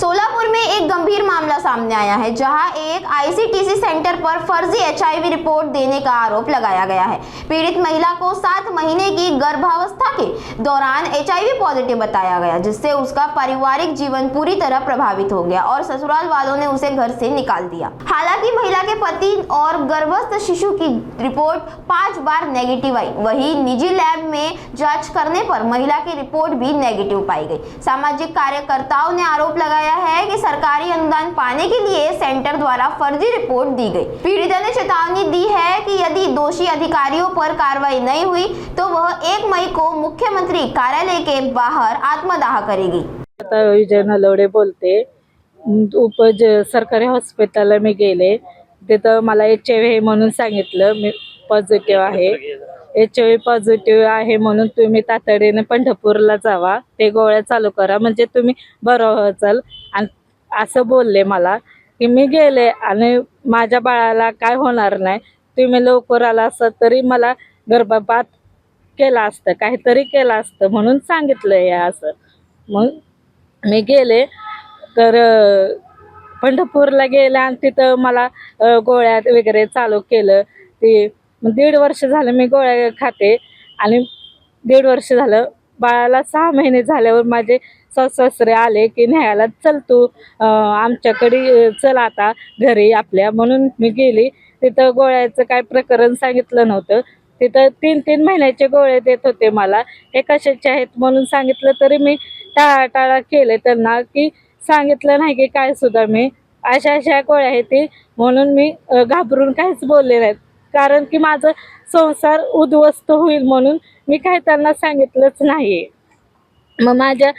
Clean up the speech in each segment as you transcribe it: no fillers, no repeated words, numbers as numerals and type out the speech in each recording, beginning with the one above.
सोलापुर में एक गंभीर मामला सामने आया है, जहां एक आईसीटीसी सेंटर पर फर्जी एचआईवी रिपोर्ट देने का आरोप लगाया गया है। पीड़ित महिला को 7 महीने की गर्भावस्था के दौरान एचआईवी पॉजिटिव बताया गया, जिससे उसका पारिवारिक जीवन पूरी तरह प्रभावित हो गया और ससुराल वालों ने उसे घर से निकाल दिया। हालांकि महिला के पति और गर्भस्थ शिशु की रिपोर्ट 5 बार नेगेटिव आई। वहीं निजी लैब में जांच करने पर महिला की रिपोर्ट भी नेगेटिव पाई गई। सामाजिक कार्यकर्ताओं ने आरोप लगाया है कि सरकारी अनुदान पाने के लिए सेंटर द्वारा फर्जी रिपोर्ट दी गई। पीड़िता ने चेतावनी दी है कि यदि दोषी अधिकारियों पर कार्रवाई नहीं हुई तो वह 1 मई को मुख्यमंत्री कार्यालय के बाहर आत्मदाह करेगी। विजय नलवडे बोलते। उपज सरकारी हॉस्पिटलला मी गेले, तिथं मला HIV म्हणून सांगितलं मी पॉझिटिव्ह आहे। HIV पॉझिटिव्ह आहे म्हणून तुम्ही तातडीने पंढरपूरला जावा, ते गोळ्या चालू करा म्हणजे तुम्ही बरं व्हाल आणि असं बोलले मला। की मी गेले आणि माझ्या बाळाला काय होणार नाही, तुम्ही लवकर आला असता तरी मला गर्भपात केला असतं, काहीतरी केलं असतं म्हणून सांगितलं हे असं। मग मी गेले तर पंढरपूरला गेले आणि तिथं मला गोळ्या वगैरे चालू केलं। ते 1.5 वर्ष झालं मी गोळ्या खाते आणि 1.5 वर्ष झालं बाळाला 6 महिने झाल्यावर माझे सासरे आले की न्यायला चल तू आमच्याकडे चल आता घरी आपल्या, म्हणून मी गेली। तिथं गोळ्याचं काय प्रकरण सांगितलं नव्हतं, तिथं 3-3 महिन्याचे गोळे देत होते मला। हे कशाचे आहेत म्हणून सांगितलं तरी मी टाळाटाळा केले त्यांना, की सांगितलं नाही की काय सुद्धा मी अशा गोळ्या आहेत ती, म्हणून मी घाबरून काहीच बोलले नाहीत, कारण की माझं संसार उद्ध्वस्त होईल म्हणून मी काही त्यांना सांगितलंच नाही। मग माझ्या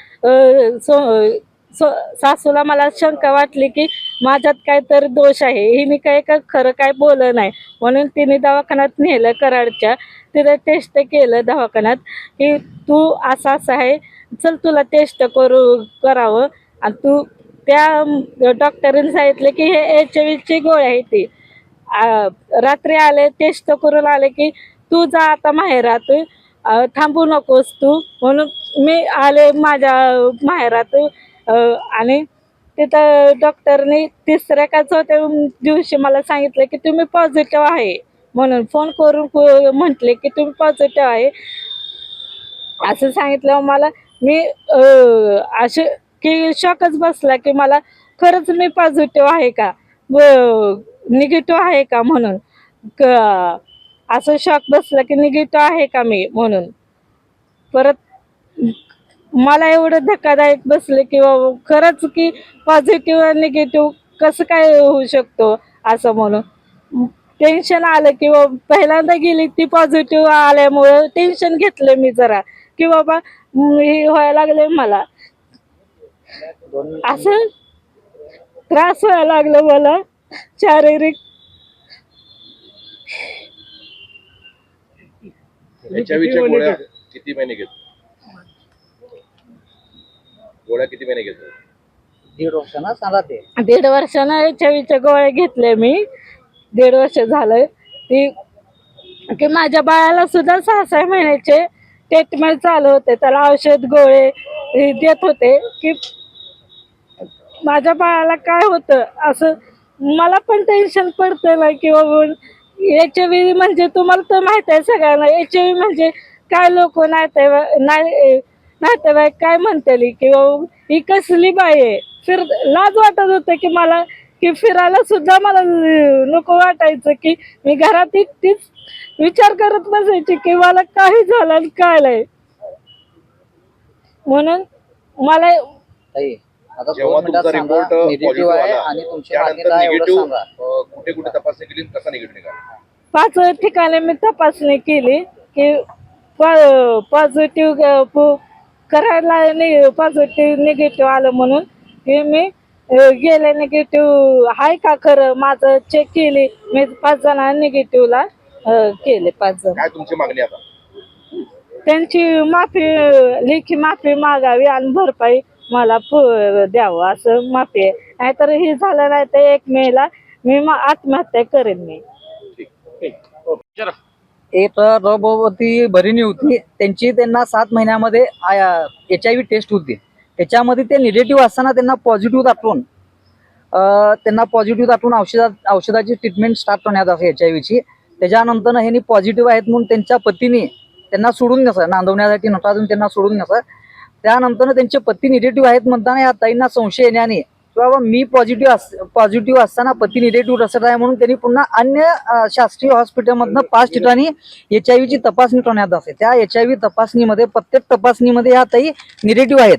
सासूला मला शंका वाटली की माझ्यात काहीतरी दोष आहे, हिने काय खरं काय बोललं नाही, म्हणून तिने दवाखान्यात नेलं कराडच्या। तिथे टेस्ट केलं दवाखान्यात की तू असं आहे, चल तुला टेस्ट करावं आणि तू त्या डॉक्टरांनी सांगितलं की हे HIVची गोळी आहे ती। रात्री आले टेस्ट करून आले की तू जा आता माहेरात, थांबू नकोस तू, म्हणून मी आले माझ्या माहेरात। आणि तिथं डॉक्टरने 3ऱ्या का 4थ्या दिवशी मला सांगितलं की तुम्ही पॉझिटिव्ह आहे, म्हणून फोन करून म्हटले की तुम्ही पॉझिटिव्ह आहे असं सांगितलं मला। मी असे की शॉकच बसला की मला खरंच मी पॉझिटिव्ह आहे का निगेटिव्ह आहे का म्हणून, असं शॉक बसला की निगेटिव्ह आहे का मी म्हणून। परत मला एवढं धक्कादायक बसले की खरंच की पॉझिटिव्ह आणि निगेटिव्ह कसं काय होऊ शकतो असं, म्हणून टेन्शन आलं की पहिल्यांदा गेली ती पॉझिटिव्ह आल्यामुळं टेन्शन घेतलं मी जरा की बाबा हे व्हायला लागले मला, असं त्रास व्हायला लागलं मला शारीरिक। HIVच्या गोळ्या किती महिने घेतो? गोळ्या किती महिने घेतो? 1.5 वर्षांना सांगा ते 1.5 वर्षानं HIVच्या गोळ्या घेतल्या मी, 1.5 वर्ष झालं ती की माझ्या बाळाला सुद्धा 6-6 महिन्याचे ट्रीटमेंट चालू होते, त्याला औषध गोळे देत होते की माझ्या बाळाला काय होतं असं। मला पण टेन्शन पडतं ना की बाबा HIV म्हणजे तुम्हाला तर माहित आहे सगळ्यांना, HIV म्हणजे काय लोक नातेवाईक काय म्हणतेली की ही कसली बाई आहे, लाज वाटत होतं की मला की फिरायला सुद्धा मला नको वाटायचं की मी घरात एकटीच विचार करत बसायची की मला काही झालं आणि काय नाही, म्हणून मला आता जेव्हा 2 मिनिटात तुमचा सांगा रिपोर्ट निगेटिव्ह पॉझिटिव्ह आहे आला आणि तुमची त्यानंतर मान्यता एवढं निगेटिव्ह सांगा। कुठे कुठे तपासणी केली, कसा निगेटिव्ह निघाला? 5 ठिकाणी मी तपासणी केली की पॉझिटिव्ह करायला पॉझिटिव्ह निगेटिव्ह आलं, म्हणून की मी गेले निगेटिव्ह आहे का खरं माझं चेक केली मी। 5 जणांना निगेटिव्हला केले, 5 जण। काय तुमची मागणी आता? त्यांची माफी, लेखी माफी मागावी आणि भरपाई मला द्यावं असं माफी आहे, नाहीतर हे झालं नाही तर 1 मेला मी आत्महत्या करेन मी। एक गर्भवती भगिनी होती, त्यांना 7 महिन्यामध्ये HIV टेस्ट होती, त्याच्यामध्ये ते निगेटिव्ह असताना त्यांना पॉझिटिव्ह दाखवून औषधाची ट्रीटमेंट स्टार्ट करण्यात असते HIV ची. त्याच्यानंतर ह्यांनी पॉझिटिव्ह आहेत म्हणून त्यांच्या पतीने त्यांना सोडून नसं नांदवण्यासाठी नटातून त्यांना सोडून नसं. त्यानंतर त्यांचे पती निगेटिव्ह आहेत म्हणताना या ताईंना संशय येण्याने किंवा मी पॉझिटिव्ह असताना पती निगेटिव्ह असत आहे म्हणून त्यांनी पुन्हा अन्य शासकीय हॉस्पिटलमधनं 5 ठिकाणी HIV ची तपासणी करण्यात असते. त्या HIV तपासणीमध्ये प्रत्येक तपासणीमध्ये या ताई निगेटिव्ह आहेत.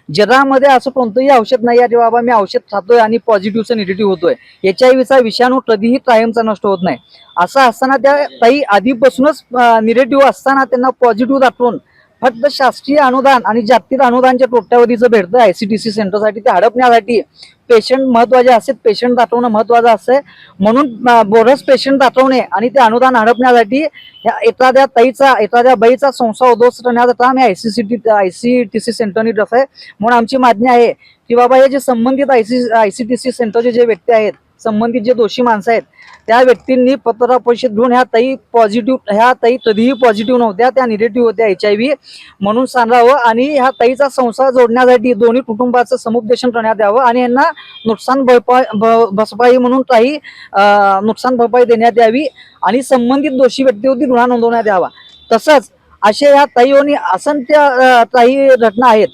जगामध्ये असं कोणतंही औषध नाही आहे की बाबा मी औषध खातोय आणि पॉझिटिव्हचं निगेटिव्ह होतोय. HIV विषाणू कधीही कायमचा नष्ट होत नाही. असं असताना त्या ताई आधीपासूनच निगेटिव्ह असताना त्यांना पॉझिटिव्ह दाखवून फक्त शासकीय अनुदान आणि जागतिक अनुदानच्या कोट्यावधीचं भेटतं ICTC सेंटरसाठी. ते हडपण्यासाठी पेशंट महत्वाचे असतात, पेशंट दाखवणं महत्वाचं असतंय म्हणून बोरस पेशंट दाखवणे आणि ते अनुदान हडपण्यासाठी एखाद्या बाईचा संसार उद्ध्वस्त करण्याचं काम हे ICTC सेंटरने आहे. म्हणून आमची मागणी आहे की बाबा हे जे संबंधित ICTC सेंटरचे जे व्यक्ती आहेत, संबंधित जे दोषी माणसं आहेत, त्या व्यक्तींनी पत्रकार परिषद घेऊन ह्या ताई कधीही पॉझिटिव्ह नव्हत्या, त्या निगेटिव्ह होत्या HIV म्हणून सांगावं आणि ह्या ताईचा संसार जोडण्यासाठी दोन्ही कुटुंबाचं समुपदेशन करण्यात यावं आणि यांना नुकसान भरपाई म्हणून काही नुकसान भरपाई देण्यात यावी आणि संबंधित दोषी व्यक्तीवरती गुन्हा नोंदवण्यात यावा. तसंच असे ह्या ताईंनी असंख्य काही घटना आहेत.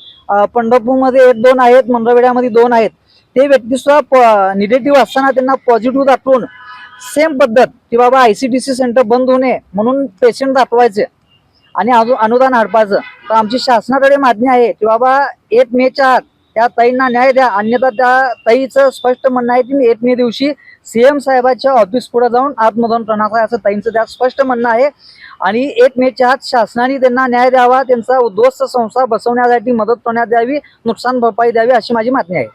पंढरपूरमध्ये 1-2 आहेत, मंगळवेढ्यामध्ये 2 आहेत. ते व्यक्ती सुद्धा निगेटिव्ह असताना त्यांना पॉझिटिव्ह दाखवून सेम पद्धत की बाबा ICTC सेंटर बंद होणे म्हणून पेशंट दाखवायचे आणि अनुदान हडपायचं. तर आमची शासनाकडे मागणी आहे की बाबा 1 मेच्या आत त्या ताईंना न्याय द्या. अन्यथा त्या ताईचं स्पष्ट म्हणणं आहे की मी 1 मे दिवशी CM साहेबांच्या ऑफिस पुढे जाऊन आत्मदहन करणार आहे, असं ताईंचं त्या स्पष्ट म्हणणं आहे. आणि 1 मेच्या आत शासनाने त्यांना न्याय द्यावा, त्यांचा उद्ध्वस्त संसार बसवण्यासाठी मदत करण्यात यावी, नुकसान भरपाई द्यावी अशी माझी मागणी आहे.